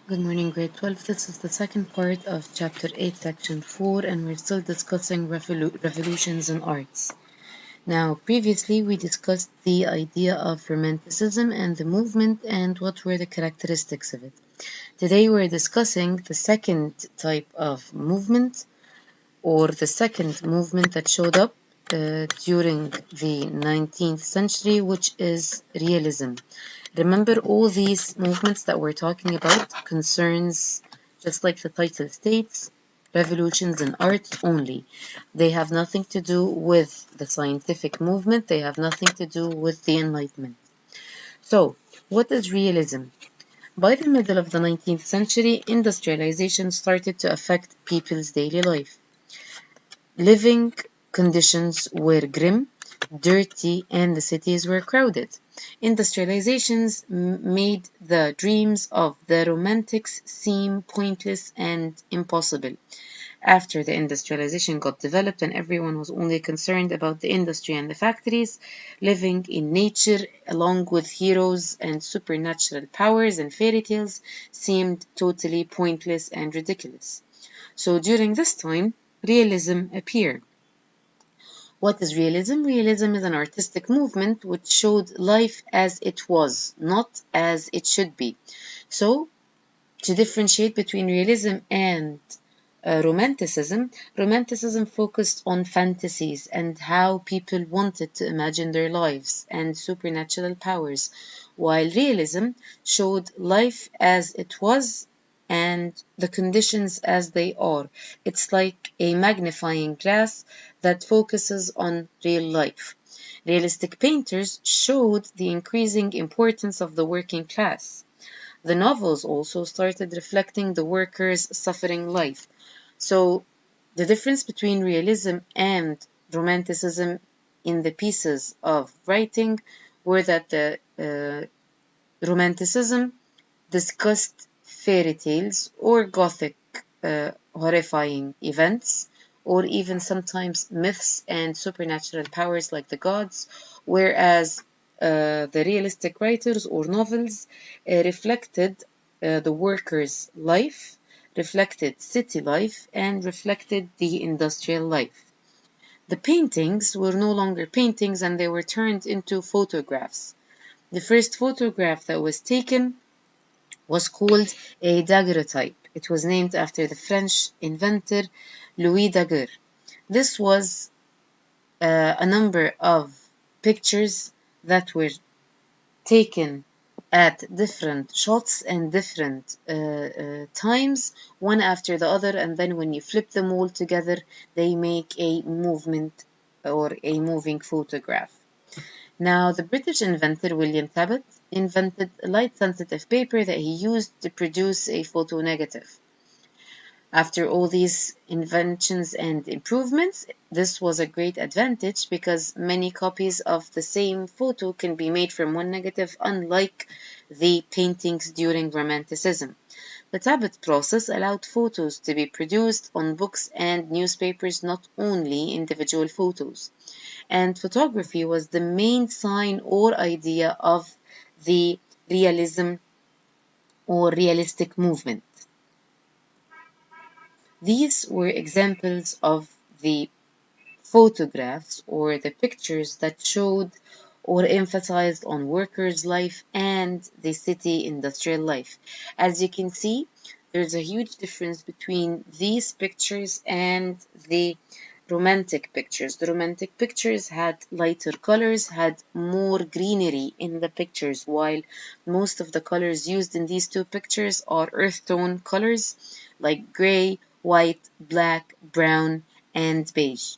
Good morning, grade 12. This is the second part of chapter 8, section 4, and we're still discussing revolutions in arts. Now, previously we discussed the idea of Romanticism and the movement and what were the characteristics of it. Today we're discussing the second type of movement, or the second movement that showed up during the 19th century, which is realism. Remember, all these movements that we're talking about concerns, just like the title states, revolutions in art only. They have nothing to do with the scientific movement. They have nothing to do with the Enlightenment. So, what is realism? By the middle of the 19th century, industrialization started to affect people's daily life. Living conditions were grim, dirty, and the cities were crowded. Industrializations made the dreams of the Romantics seem pointless and impossible. After the industrialization got developed and everyone was only concerned about the industry and the factories, living in nature along with heroes and supernatural powers and fairy tales seemed totally pointless and ridiculous. So during this time, realism appeared. What is realism? Realism is an artistic movement which showed life as it was, not as it should be. So, to differentiate between realism and Romanticism, Romanticism focused on fantasies and how people wanted to imagine their lives and supernatural powers, while realism showed life as it was and the conditions as they are. It's like a magnifying glass that focuses on real life. Realistic painters showed the increasing importance of the working class. The novels also started reflecting the workers' suffering life. So the difference between realism and romanticism in the pieces of writing were that the romanticism discussed fairy tales or gothic horrifying events, or even sometimes myths and supernatural powers like the gods, whereas the realistic writers or novels reflected the workers' life, reflected city life, and reflected the industrial life. The paintings were no longer paintings and they were turned into photographs. The first photograph that was taken was called a daguerreotype. It was named after the French inventor Louis Daguerre. This was a number of pictures that were taken at different shots and different times, one after the other, and then when you flip them all together, they make a movement or a moving photograph. Now, the British inventor William Thabit invented light-sensitive paper that he used to produce a photonegative. After all these inventions and improvements, this was a great advantage because many copies of the same photo can be made from one negative, unlike the paintings during Romanticism. The Thabit process allowed photos to be produced on books and newspapers, not only individual photos. And photography was the main sign or idea of the realism or realistic movement. These were examples of the photographs or the pictures that showed or emphasized on workers' life and the city industrial life. As you can see, there's a huge difference between these pictures and the romantic pictures. The romantic pictures had lighter colors, had more greenery in the pictures, while most of the colors used in these two pictures are earth tone colors like gray, white, black, brown, and beige.